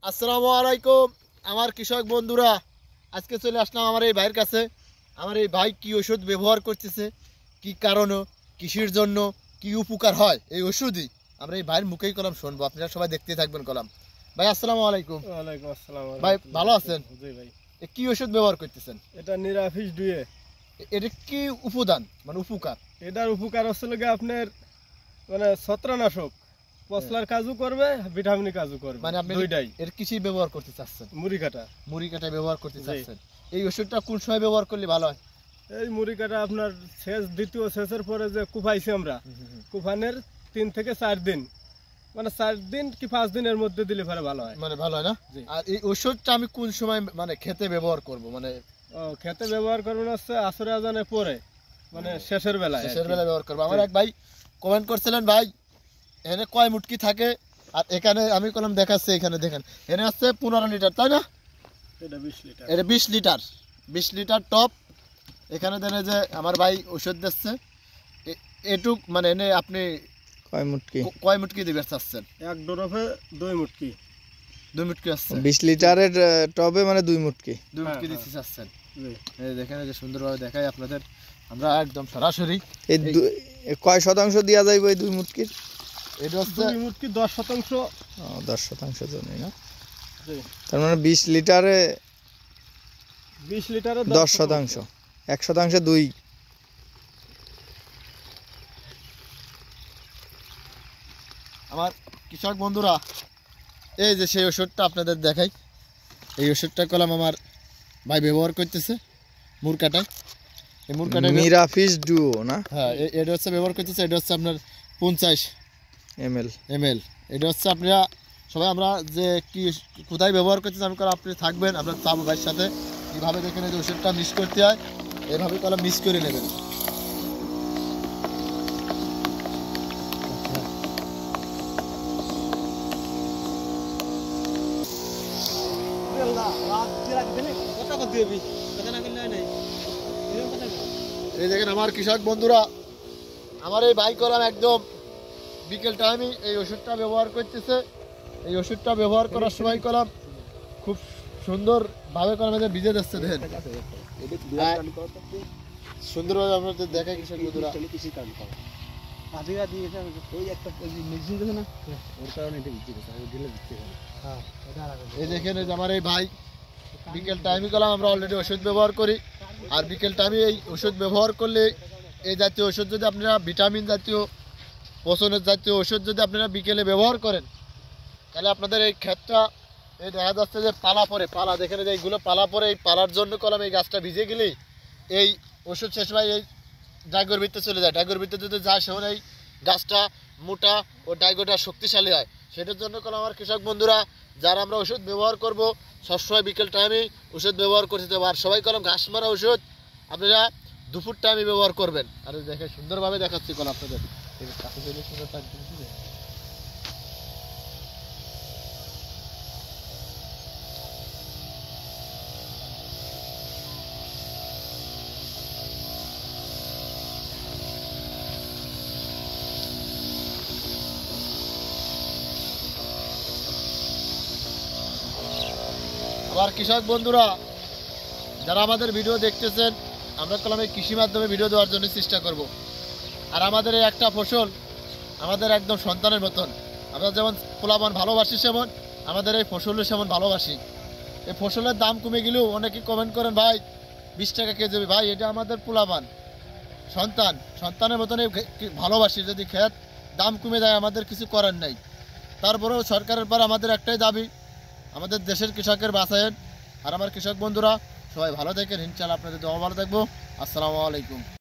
আসসালামু আলাইকুম আমার কৃষক বন্ধুরা, আজকে চলে আসলাম আমার এই ভাইয়ের কাছে। আমার এই ভাই কি ওষুধ ব্যবহার করতেছে, কি কারণে, কৃষির জন্য কি উপকার হয় এই ওষুধই আমরা এই ভাইয়ের মুখেই কলাম শুনবো। আপনারা সবাই দেখতে থাকবেন কলাম। ভাই আসসালামু আলাইকুম। ওয়ালাইকুম আসসালাম। ভাই ভালো আছেন? জি ভাই। কি ওষুধ ব্যবহার করতেছেন? এটা নিরাফিস ডুয়ে। এটা কি উপাদান মানে উপকার? এটার উপকার হচ্ছে কি আপনার মানে ছত্রাকনাশক, পচলার কাজও করবে, ভিটামিন কাজও করবে, মানে আপনি দুইটাই। এর কিছু ব্যবহার করতে চাচ্ছেন? মুড়ি কাটা। মুড়ি কাটা ব্যবহার করতে চাচ্ছেন। এই ওষুধটা কোন সময় ব্যবহার করলে ভালো হয়? এই মুড়ি কাটা আপনার দ্বিতীয় সেচের পরে যে কুফাইছি আমরা, কুফানের 3 থেকে 4 দিন, মানে 4 দিন কি 5 দিনের মধ্যে দিলে পরে ভালো হয়। মানে ভালো হয় না? আর এই ওষুধটা আমি কোন সময় মানে খেতে ব্যবহার করব? মানে খেতে ব্যবহার করবেন হচ্ছে আসরে আজানের পরে, মানে শেষের বেলায় ব্যবহার করবো। আমার এক ভাই কমেন্ট করছিলেন, ভাই এখানে কয় মুটকি থাকে, আর এখানে আমি কলম দেখাচ্ছি, এখানে দেখেন এখানে আছে 15 লিটার, তাই না? এটা 20 লিটার। এটা 20 লিটার টপ। এখানে দেন যে আমার ভাই ওষুধ দিচ্ছে এটুক, মানে এনে আপনি কয় মুটকি দিবে চাচ্ছেন? এক ডোরফে 2 মুটকি। 2 মুটকি আছে 20 লিটারের টবে, মানে 2 মুটকি দিতে চাচ্ছেন। এই দেখেন যে সুন্দরভাবে দেখাই আপনাদের, আমরা একদম সরাসরি। এই কয় শতাংশ দেওয়া যাইবে এই 2 মুটকির? এটা হচ্ছে 2 মুটকি 10%। 10% জন্য না, তার মানে 20 লিটারে 10%, 1% 2। আমার কৃষক বন্ধুরা, এই যে সেই ওষুধটা আপনাদের দেখাই, এই ওষুধটা কলম আমার ভাই ব্যবহার করতেছে মুরকাটায়। এই মুরকাটা নিরাফিস ডুও না? হ্যাঁ, এটা হচ্ছে ব্যবহার করতেছে। এটা হচ্ছে আপনার 50 ml। এটা হচ্ছে আপনারা সবাই, আমরা যে কি কোথায় ব্যবহার করতেছি আমি আপনি থাকবেন, আপনার চাবো ভাইয়ের সাথে কীভাবে দেখেন এই যে ওষুধটা মিক্স করতে হয়, এভাবে কলম মিক্স করে নেবেন। এই দেখেন আমার কৃষক বন্ধুরা, আমার এই ভাই কলাম একদম বিকেল টাইমে এই ওষুধটা ব্যবহার করতেছে। এই ওষুধটা ব্যবহার করার সময় কলাম খুব সুন্দরভাবে কলাম এদের ভিজে দিচ্ছে। দেখেন সুন্দরভাবে আপনাদের দেখায় কৃষক বন্ধুরা। এই দেখেন আমার এই ভাই বিকেল টাইমে কলাম আমরা অলরেডি ওষুধ ব্যবহার করি। আর বিকেল টাইমে এই ওষুধ ব্যবহার করলে, এই জাতীয় ওষুধ যদি আপনারা ভিটামিন জাতীয়, পোষণের জাতীয় ওষুধ যদি আপনারা বিকেলে ব্যবহার করেন, তাহলে আপনাদের এই ক্ষেতটা, এই দেখা যাচ্ছে যে পালা পরে, পালা দেখেন যে এইগুলো পালা পরে, এই পালার জন্য কলম এই গাছটা ভিজে গেলেই এই ওষুধ শেষ হয়, এই ডাইগোর ভিতরে চলে যায়। ডাইগোর ভিতরে যদি যায় সেখানে এই গাছটা মোটা ও ডাইগোটা শক্তিশালী হয়। সেটার জন্য কলম আমার কৃষক বন্ধুরা, যারা আমরা ওষুধ ব্যবহার করব সবসময় বিকেল টাইমে ওষুধ ব্যবহার করতে হবে। আর সবাই কলম ঘাস মারা ওষুধ আপনারা দুপুর টাইমে ব্যবহার করবেন। আর দেখে সুন্দরভাবে দেখাচ্ছি কলম আপনাদের। আমার কৃষক বন্ধুরা, যারা আমাদের ভিডিও দেখতেছেন, আমরা কলমে কৃষি মাধ্যমে ভিডিও দেওয়ার জন্য চেষ্টা করব। আর আমাদের এই একটা ফসল আমাদের একদম সন্তানের মতন। আমরা যেমন পোলাপান ভালোবাসি, সেমন আমাদের এই ফসলও সেমন ভালোবাসি। এই ফসলের দাম কমে গেলেও অনেকে কমেন্ট করেন, ভাই 20 টাকা কেজি। ভাই এটা আমাদের পোলাপান, সন্তানের মতন ভালোবাসি। যদি ক্ষেত দাম কমে যায় আমাদের কিছু করার নাই। তারপরেও সরকারের পর আমাদের একটাই দাবি, আমাদের দেশের কৃষকের বাঁচায়েন। আর আমার কৃষক বন্ধুরা সবাই ভালো থাকেন, ইনশাআল্লাহ আপনাদের দোয়া ভালো থাকবো। আসসালামু আলাইকুম।